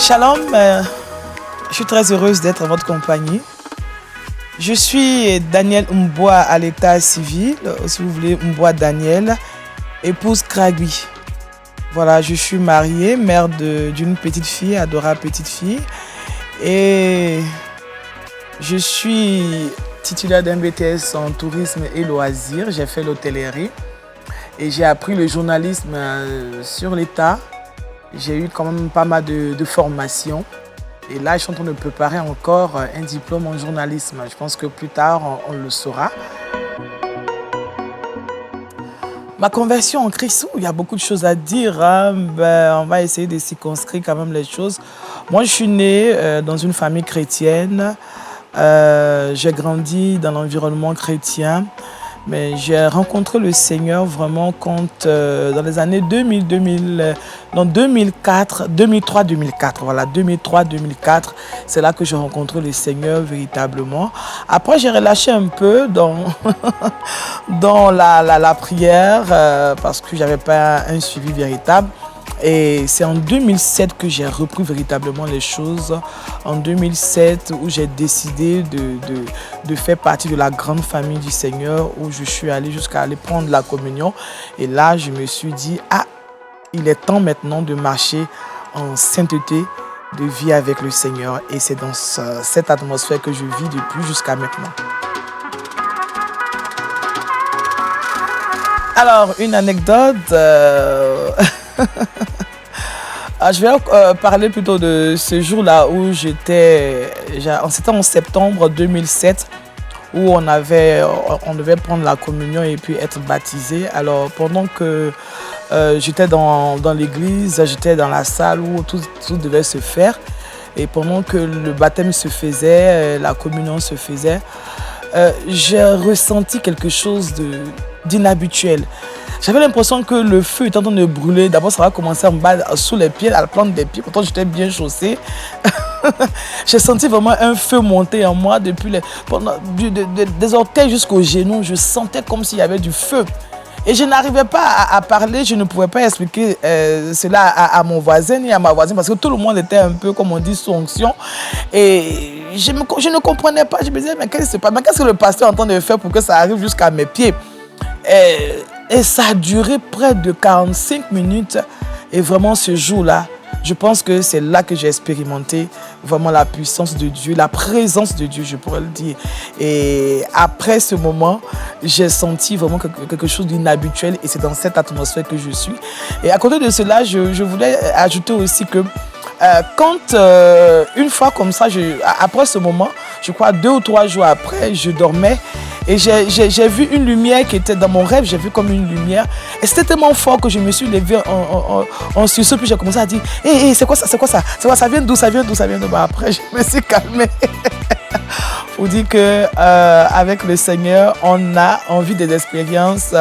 Shalom, je suis très heureuse d'être en votre compagnie. Je suis Daniel Mboua à l'état civil, si vous voulez, Mboua Daniel, épouse Kragui. Voilà, je suis mariée, mère d'une petite fille, adorable petite fille. Et je suis titulaire d'un BTS en tourisme et loisirs. J'ai fait l'hôtellerie et j'ai appris le journalisme sur l'État. J'ai eu quand même pas mal de formations. Et là, je suis en train de préparer encore un diplôme en journalisme. Je pense que plus tard, on le saura. Ma conversion en Christ, il y a beaucoup de choses à dire. On va essayer de circonscrire quand même les choses. Moi, je suis née dans une famille chrétienne. J'ai grandi dans l'environnement chrétien. Mais j'ai rencontré le Seigneur vraiment quand, dans les années 2004, 2003-2004, voilà, 2003-2004, c'est là que j'ai rencontré le Seigneur véritablement. Après, j'ai relâché un peu dans, dans la prière parce que je n'avais pas un suivi véritable. Et c'est en 2007 que j'ai repris véritablement les choses. En 2007, où j'ai décidé de faire partie de la grande famille du Seigneur, où je suis allée jusqu'à aller prendre la communion. Et là, je me suis dit, il est temps maintenant de marcher en sainteté, de vie avec le Seigneur. Et c'est dans cette atmosphère que je vis depuis jusqu'à maintenant. Alors, une anecdote. Je vais parler plutôt de ce jour-là où c'était en septembre 2007 où on devait prendre la communion et puis être baptisé. Alors pendant que j'étais dans l'église, j'étais dans la salle où tout devait se faire et pendant que le baptême se faisait, la communion se faisait, j'ai ressenti quelque chose d'inhabituel. J'avais l'impression que le feu était en train de brûler. D'abord, ça va commencer en bas, sous les pieds, à la plante des pieds. Pourtant, j'étais bien chaussée. J'ai senti vraiment un feu monter en moi depuis des orteils jusqu'aux genoux. Je sentais comme s'il y avait du feu. Et je n'arrivais pas à parler. Je ne pouvais pas expliquer cela à mon voisin ni à ma voisine parce que tout le monde était un peu, comme on dit, sous onction. Et je ne comprenais pas. Je me disais, mais qu'est-ce que le pasteur est en train de faire pour que ça arrive jusqu'à mes pieds? Et ça a duré près de 45 minutes. Et vraiment, ce jour-là, je pense que c'est là que j'ai expérimenté vraiment la puissance de Dieu, la présence de Dieu, je pourrais le dire. Et après ce moment, j'ai senti vraiment quelque chose d'inhabituel. Et c'est dans cette atmosphère que je suis. Et à côté de cela, je voulais ajouter aussi que quand une fois comme ça, après ce moment, je crois 2 ou 3 jours après, je dormais. Et j'ai vu une lumière qui était dans mon rêve, j'ai vu comme une lumière. Et c'était tellement fort que je me suis levée en sursaut, puis j'ai commencé à dire hey, c'est quoi ça? Ça vient d'où? Après, je me suis calmée. Faut dire que avec le Seigneur, on a envie des expériences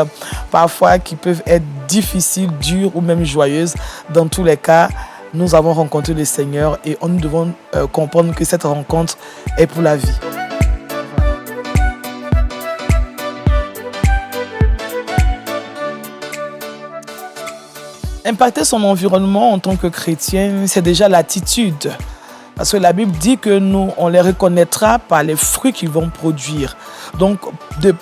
parfois qui peuvent être difficiles, dures ou même joyeuses. Dans tous les cas, nous avons rencontré le Seigneur et nous devons comprendre que cette rencontre est pour la vie. Impacter son environnement en tant que chrétien, c'est déjà l'attitude. Parce que la Bible dit que nous, on les reconnaîtra par les fruits qu'ils vont produire. Donc,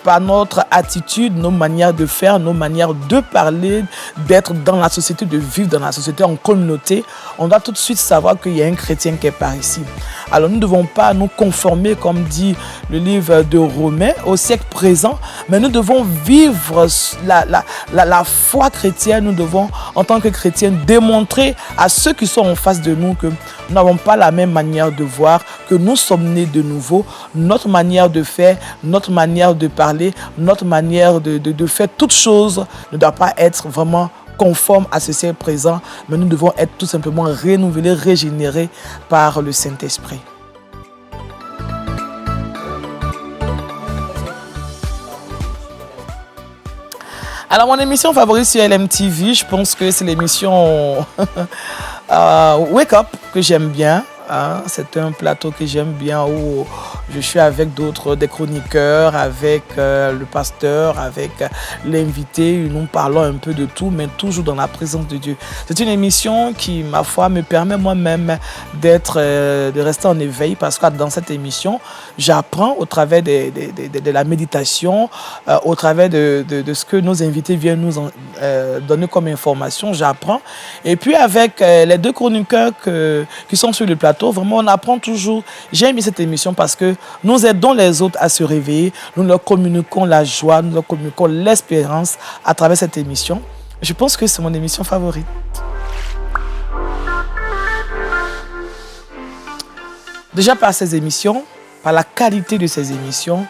par notre attitude, nos manières de faire, nos manières de parler, d'être dans la société, de vivre dans la société, en communauté, on doit tout de suite savoir qu'il y a un chrétien qui est par ici. Alors, nous ne devons pas nous conformer, comme dit le livre de Romains, au siècle présent, mais nous devons vivre la foi chrétienne. Nous devons, en tant que chrétiens, démontrer à ceux qui sont en face de nous que nous n'avons pas la même manière de voir, que nous sommes nés de nouveau. Notre manière de faire, notre manière de parler, notre manière de faire toutes choses ne doit pas être vraiment conforme à ce siècle présent, mais nous devons être tout simplement renouvelés, régénérés par le Saint-Esprit. Alors, mon émission favorite sur LMTV, je pense que c'est l'émission Wake Up que j'aime bien. hein. C'est un plateau que j'aime bien où je suis avec des chroniqueurs, avec le pasteur, avec l'invité. Nous parlons un peu de tout, mais toujours dans la présence de Dieu. C'est une émission qui, ma foi, me permet moi-même de rester en éveil parce que dans cette émission, j'apprends au travers de la méditation, au travers de ce que nos invités viennent nous donner comme information, j'apprends. Et puis avec les deux chroniqueurs qui sont sur le plateau, vraiment on apprend toujours. J'aime bien cette émission parce que nous aidons les autres à se réveiller, nous leur communiquons la joie, nous leur communiquons l'espérance à travers cette émission. Je pense que c'est mon émission favorite. Déjà par ces émissions, par la qualité de ces émissions,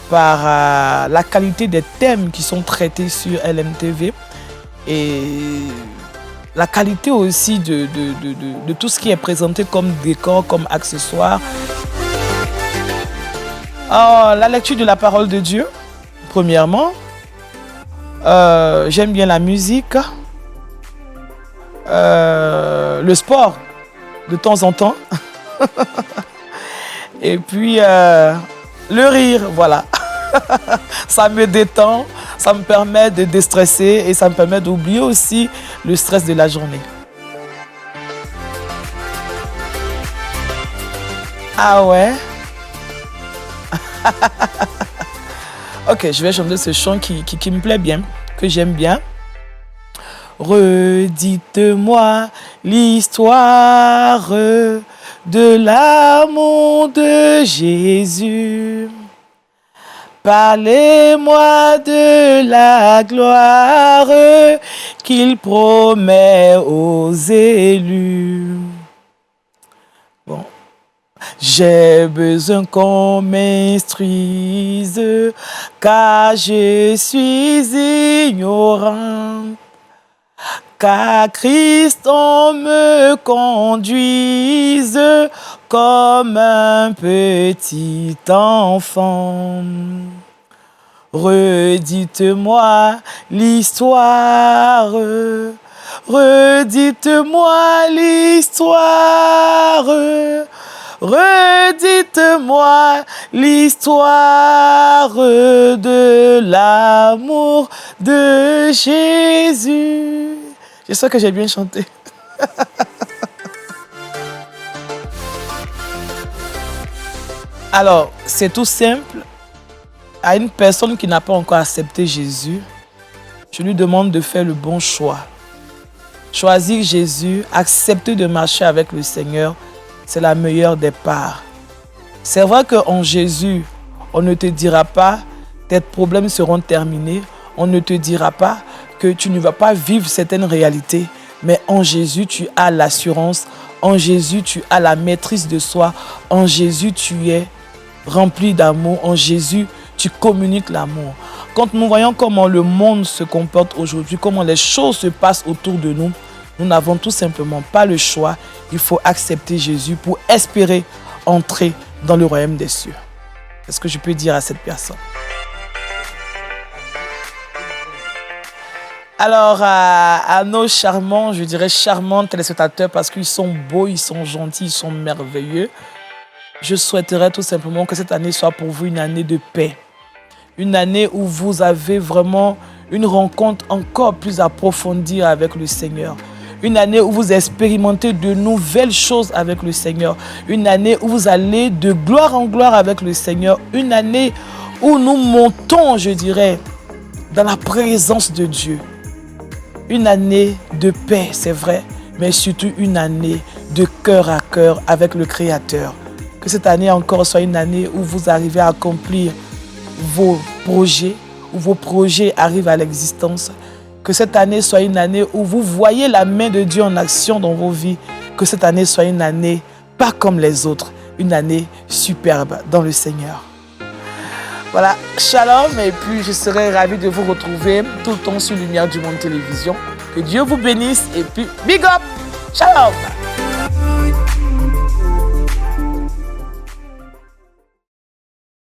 par la qualité des thèmes qui sont traités sur LMTV et la qualité aussi de tout ce qui est présenté comme décor, comme accessoire. La lecture de la parole de Dieu, premièrement. J'aime bien la musique. Le sport, de temps en temps. Et puis, le rire, voilà. Ça me détend, ça me permet de déstresser et ça me permet d'oublier aussi le stress de la journée. Ah ouais? Ok, je vais chanter ce chant qui me plaît bien, que j'aime bien. Redites-moi l'histoire de l'amour de Jésus. Parlez-moi de la gloire qu'il promet aux élus. Bon. J'ai besoin qu'on m'instruise, car je suis ignorant. Qu'à Christ on me conduise comme un petit enfant. Redites-moi l'histoire, redites-moi l'histoire, redites-moi l'histoire de l'amour de Jésus. J'espère que j'ai bien chanté. Alors, c'est tout simple. À une personne qui n'a pas encore accepté Jésus, je lui demande de faire le bon choix. Choisir Jésus, accepter de marcher avec le Seigneur, c'est la meilleure des parts. C'est vrai qu'en Jésus, on ne te dira pas tes problèmes seront terminés. On ne te dira pas que tu ne vas pas vivre certaines réalités. Mais en Jésus, tu as l'assurance. En Jésus, tu as la maîtrise de soi. En Jésus, tu es rempli d'amour. En Jésus, tu communiques l'amour. Quand nous voyons comment le monde se comporte aujourd'hui, comment les choses se passent autour de nous, nous n'avons tout simplement pas le choix. Il faut accepter Jésus pour espérer entrer dans le royaume des cieux. C'est ce que je peux dire à cette personne. Alors, à nos charmants, je dirais charmants téléspectateurs, parce qu'ils sont beaux, ils sont gentils, ils sont merveilleux, je souhaiterais tout simplement que cette année soit pour vous une année de paix. Une année où vous avez vraiment une rencontre encore plus approfondie avec le Seigneur. Une année où vous expérimentez de nouvelles choses avec le Seigneur. Une année où vous allez de gloire en gloire avec le Seigneur. Une année où nous montons, je dirais, dans la présence de Dieu. Une année de paix, c'est vrai, mais surtout une année de cœur à cœur avec le Créateur. Que cette année encore soit une année où vous arrivez à accomplir vos projets, où vos projets arrivent à l'existence. Que cette année soit une année où vous voyez la main de Dieu en action dans vos vies. Que cette année soit une année pas comme les autres, une année superbe dans le Seigneur. Voilà, shalom, et puis je serai ravi de vous retrouver tout le temps sur Lumière du Monde Télévision. Que Dieu vous bénisse et puis big up, shalom.